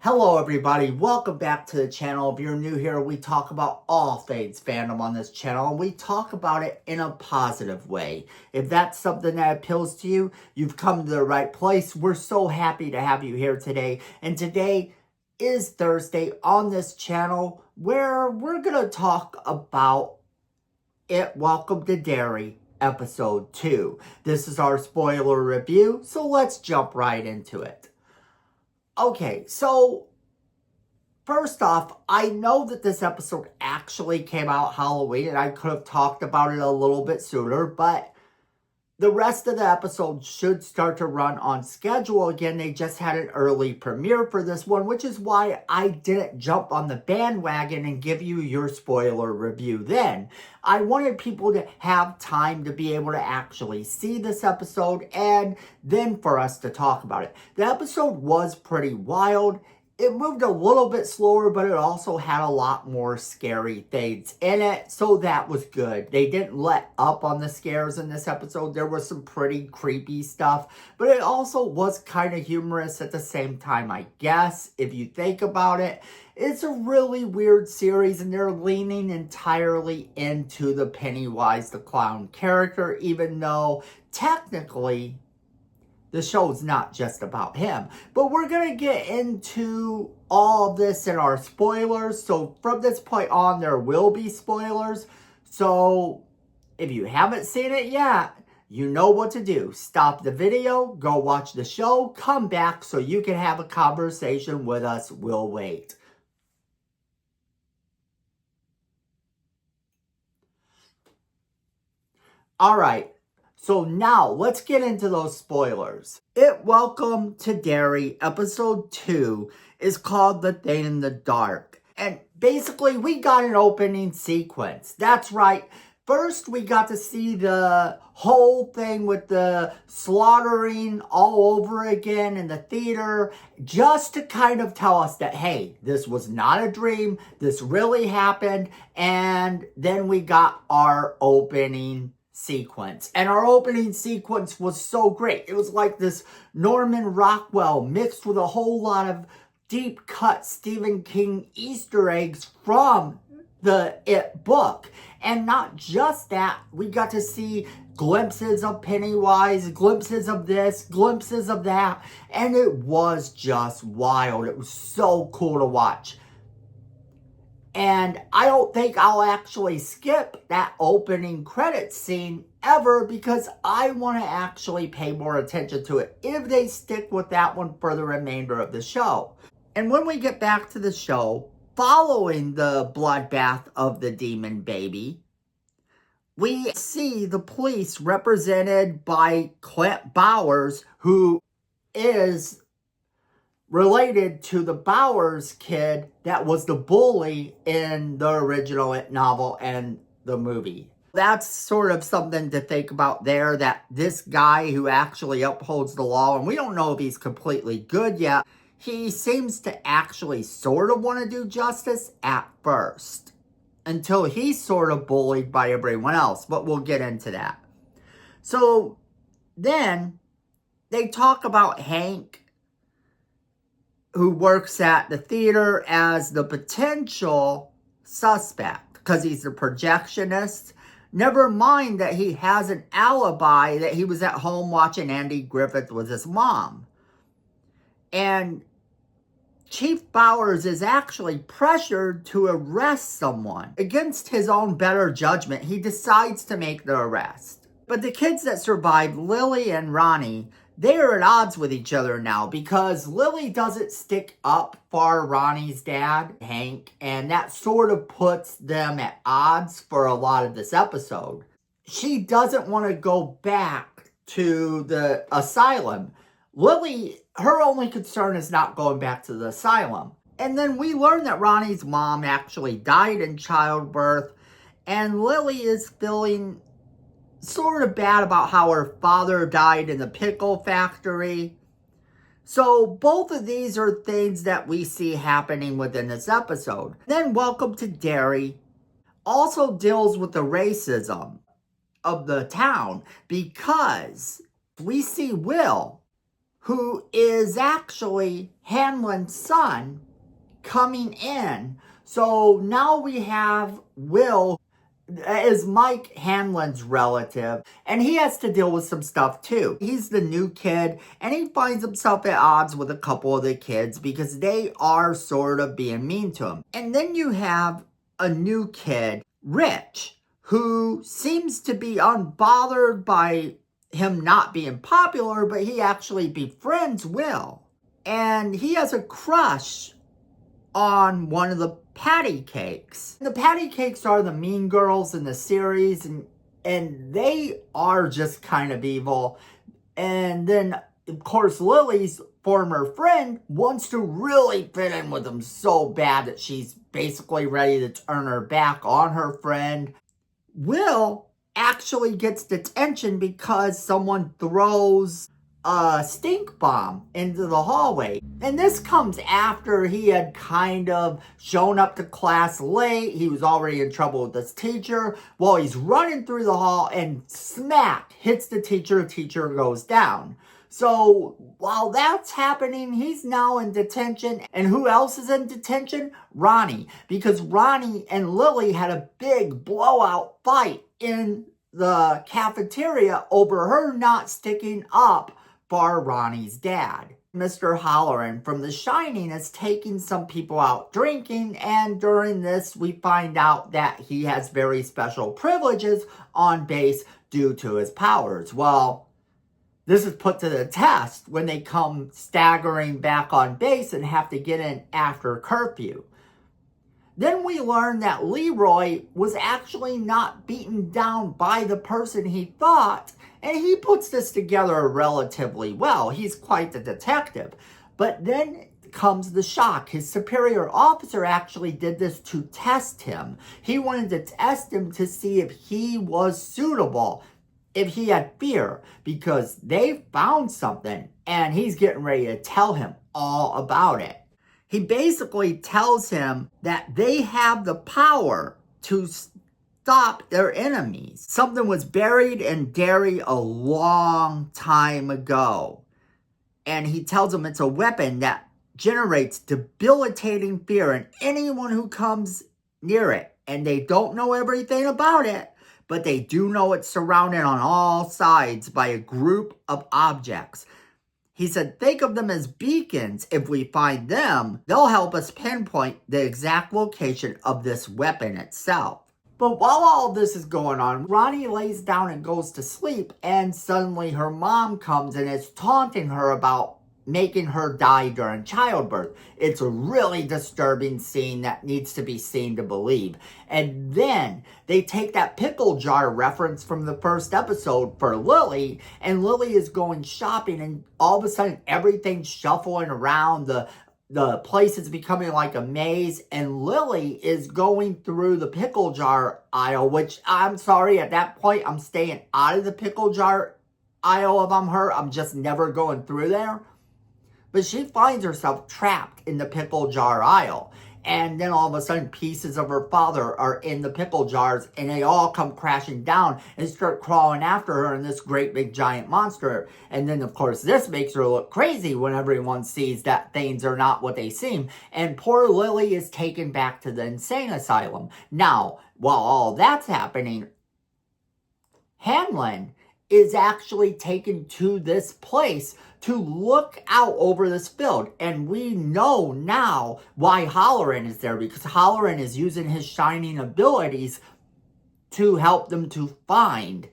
Hello everybody, welcome back to the channel. If you're new here, we talk about all things fandom on this channel, and we talk about it in a positive way. If that's something that appeals to you, you've come to the right place. We're so happy to have you here today. And today is Thursday on this channel where we're going to talk about it. Welcome to Derry, episode 2. This is our spoiler review, so let's jump right into it. Okay, so first off, I know that this episode actually came out Halloween, and I could have talked about it a little bit sooner, but the rest of the episode should start to run on schedule again. They just had an early premiere for this one, which is why I didn't jump on the bandwagon and give you your spoiler review then. I wanted people to have time to be able to actually see this episode and then for us to talk about it. The episode was pretty wild. It moved a little bit slower, but it also had a lot more scary things in it, so that was good. They didn't let up on the scares in this episode. There was some pretty creepy stuff, but it also was kind of humorous at the same time, I guess, if you think about it. It's a really weird series, and they're leaning entirely into the Pennywise the Clown character, even though technically the show's not just about him. But we're going to get into all of this in our spoilers. So from this point on, there will be spoilers. So if you haven't seen it yet, you know what to do. Stop the video, go watch the show, come back so you can have a conversation with us. We'll wait. All right. So now, let's get into those spoilers. Welcome to Derry, episode 2, is called The Thing in the Dark. And basically, we got an opening sequence. That's right. First, we got to see the whole thing with the slaughtering all over again in the theater, just to kind of tell us that, hey, this was not a dream, this really happened, and then we got our opening sequence. And our opening sequence was so great. It was like this Norman Rockwell mixed with a whole lot of deep cut Stephen King Easter eggs from the It book. And not just that, we got to see glimpses of Pennywise, glimpses of this, glimpses of that, and it was just wild. It was so cool to watch. And I don't think I'll actually skip that opening credits scene ever, because I want to actually pay more attention to it if they stick with that one for the remainder of the show. And when we get back to the show, following the bloodbath of the demon baby, we see the police represented by Clint Bowers, who is related to the Bowers kid that was the bully in the original novel and the movie. That's sort of something to think about there, that this guy who actually upholds the law, and we don't know if he's completely good yet, he seems to actually sort of want to do justice at first, until he's sort of bullied by everyone else, but we'll get into that. So then they talk about Hank, who works at the theater, as the potential suspect because he's a projectionist. Never mind that he has an alibi that he was at home watching Andy Griffith with his mom. And Chief Bowers is actually pressured to arrest someone. Against his own better judgment, he decides to make the arrest. But the kids that survived, Lily and Ronnie, they're at odds with each other now, because Lily doesn't stick up for Ronnie's dad, Hank, and that sort of puts them at odds for a lot of this episode. She doesn't want to go back to the asylum. Lily, her only concern is not going back to the asylum. And then we learn that Ronnie's mom actually died in childbirth, and Lily is feeling sort of bad about how her father died in the pickle factory. So both of these are things that we see happening within this episode. Then Welcome to Derry also deals with the racism of the town, because we see Will, who is actually Hanlon's son, coming in. So now we have Will is Mike Hanlon's relative, and he has to deal with some stuff too. He's the new kid, and he finds himself at odds with a couple of the kids because they are sort of being mean to him. And then you have a new kid, Rich, who seems to be unbothered by him not being popular, but he actually befriends Will. And he has a crush on one of the patty cakes. The patty cakes are the mean girls in the series, and they are just kind of evil. And then, of course, Lily's former friend wants to really fit in with them so bad that she's basically ready to turn her back on her friend. Will actually gets detention because someone throws a stink bomb into the hallway. And this comes after he had kind of shown up to class late. He was already in trouble with this teacher. Well, he's running through the hall and smack hits the teacher goes down. So while that's happening, he's now in detention. And who else is in detention? Ronnie. Because Ronnie and Lily had a big blowout fight in the cafeteria over her not sticking up for Ronnie's dad. Mr. Halloran from The Shining is taking some people out drinking, and during this we find out that he has very special privileges on base due to his powers. Well, this is put to the test when they come staggering back on base and have to get in after curfew. Then we learn that Leroy was actually not beaten down by the person he thought, and he puts this together relatively well. He's quite the detective. But then comes the shock. His superior officer actually did this to test him. He wanted to test him to see if he was suitable, if he had fear, because they found something, and he's getting ready to tell him all about it. He basically tells him that they have the power to stop their enemies. Something was buried in Derry a long time ago. And he tells him it's a weapon that generates debilitating fear in anyone who comes near it. And they don't know everything about it, but they do know it's surrounded on all sides by a group of objects. He said, think of them as beacons. If we find them, they'll help us pinpoint the exact location of this weapon itself. But while all this is going on, Ronnie lays down and goes to sleep, and suddenly her mom comes and is taunting her about making her die during childbirth. It's a really disturbing scene that needs to be seen to believe. And then they take that pickle jar reference from the first episode for Lily, and Lily is going shopping, and all of a sudden everything's shuffling around. The place is becoming like a maze, and Lily is going through the pickle jar aisle, which I'm sorry, at that point I'm staying out of the pickle jar aisle if I'm her. I'm just never going through there. But she finds herself trapped in the pickle jar aisle. And then all of a sudden, pieces of her father are in the pickle jars, and they all come crashing down and start crawling after her in this great big giant monster. And then, of course, this makes her look crazy when everyone sees that things are not what they seem. And poor Lily is taken back to the insane asylum. Now, while all that's happening, Hanlon is actually taken to this place to look out over this field. And we know now why Halloran is there, because Halloran is using his shining abilities to help them to find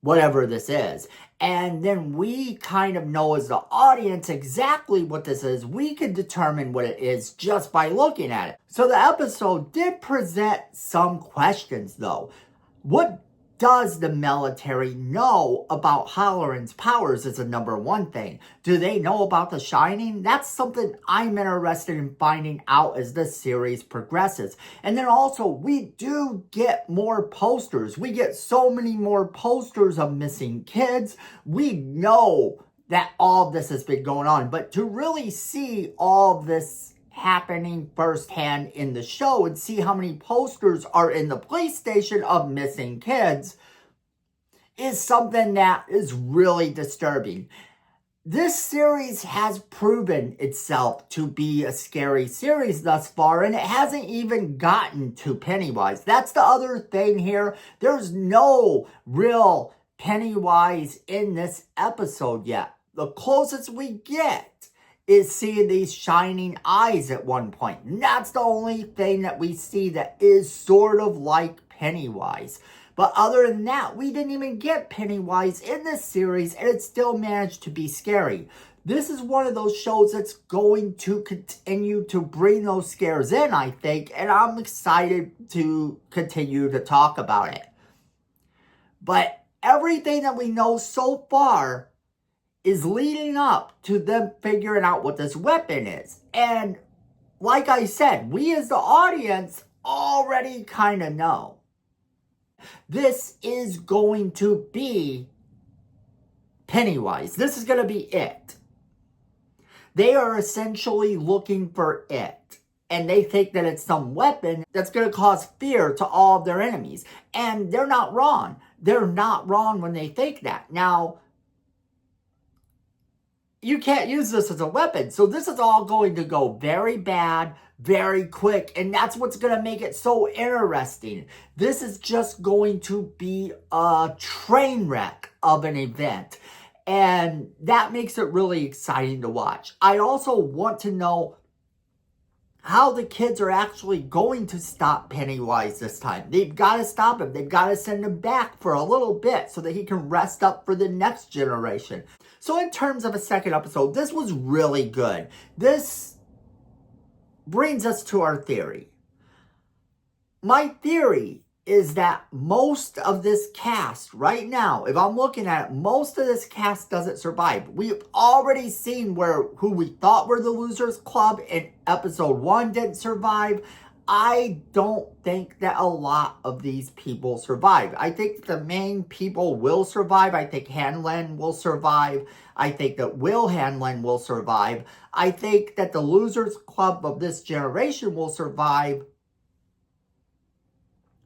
whatever this is. And then we kind of know as the audience exactly what this is. We can determine what it is just by looking at it. So the episode did present some questions though. What does the military know about Halloran's powers is a number one thing. Do they know about the Shining? That's something I'm interested in finding out as the series progresses. And then also, we do get more posters. We get so many more posters of missing kids. We know that all of this has been going on. But to really see all of this happening firsthand in the show and see how many posters are in the police station of missing kids is something that is really disturbing. This series has proven itself to be a scary series thus far, and it hasn't even gotten to Pennywise. That's the other thing here. There's no real Pennywise in this episode yet. The closest we get is seeing these shining eyes at one point. And that's the only thing that we see that is sort of like Pennywise. But other than that, we didn't even get Pennywise in this series, and it still managed to be scary. This is one of those shows that's going to continue to bring those scares in, I think, and I'm excited to continue to talk about it. But everything that we know so far is leading up to them figuring out what this weapon is. And like I said, we as the audience already kind of know. This is going to be Pennywise. This is going to be it. They are essentially looking for it. And they think that it's some weapon that's going to cause fear to all of their enemies. And they're not wrong. They're not wrong when they think that. Now, you can't use this as a weapon. So this is all going to go very bad, very quick. And that's what's going to make it so interesting. This is just going to be a train wreck of an event. And that makes it really exciting to watch. I also want to know how the kids are actually going to stop Pennywise this time. They've got to stop him. They've got to send him back for a little bit so that he can rest up for the next generation. So in terms of a second episode, this was really good. This brings us to our theory. My theory is that most of this cast right now, if I'm looking at it, most of this cast doesn't survive. We've already seen who we thought were the Losers Club in episode 1 didn't survive. I don't think that a lot of these people survive. I think the main people will survive. I think Hanlon will survive. I think that Will Hanlon will survive. I think that the Losers Club of this generation will survive.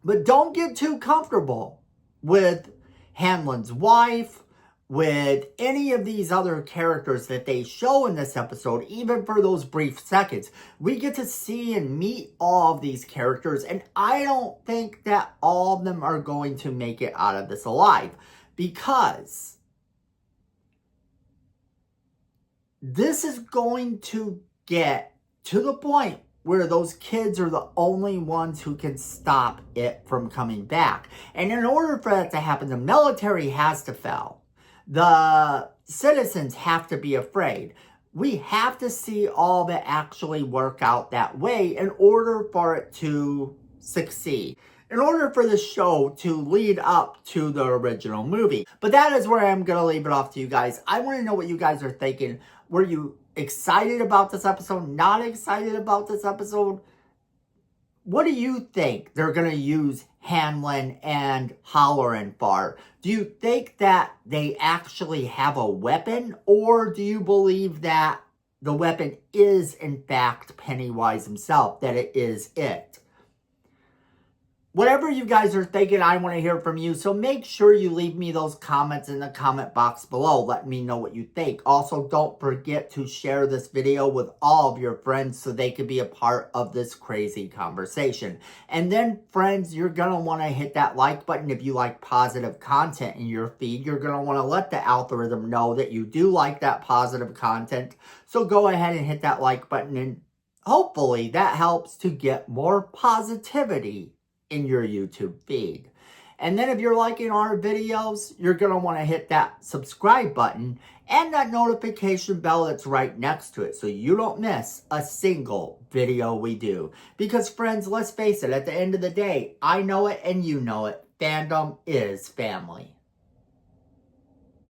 But don't get too comfortable with Hanlon's wife, with any of these other characters that they show in this episode, even for those brief seconds. We get to see and meet all of these characters, and I don't think that all of them are going to make it out of this alive, because this is going to get to the point where those kids are the only ones who can stop it from coming back. And in order for that to happen, the military has to fail. The citizens have to be afraid. We have to see all of it actually work out that way in order for it to succeed. In order for the show to lead up to the original movie. But that is where I'm going to leave it off to you guys. I want to know what you guys are thinking. Were you excited about this episode? Not excited about this episode? What do you think they're going to use Hanlon and Halloran for? Do you think that they actually have a weapon? Or do you believe that the weapon is in fact Pennywise himself? That it is it? Whatever you guys are thinking, I want to hear from you. So make sure you leave me those comments in the comment box below. Let me know what you think. Also, don't forget to share this video with all of your friends so they can be a part of this crazy conversation. And then, friends, you're going to want to hit that like button if you like positive content in your feed. You're going to want to let the algorithm know that you do like that positive content. So go ahead and hit that like button, and hopefully that helps to get more positivity in your YouTube feed. And then if you're liking our videos, you're going to want to hit that subscribe button and that notification bell that's right next to it so you don't miss a single video we do. Because friends, let's face it, at the end of the day, I know it and you know it, fandom is family.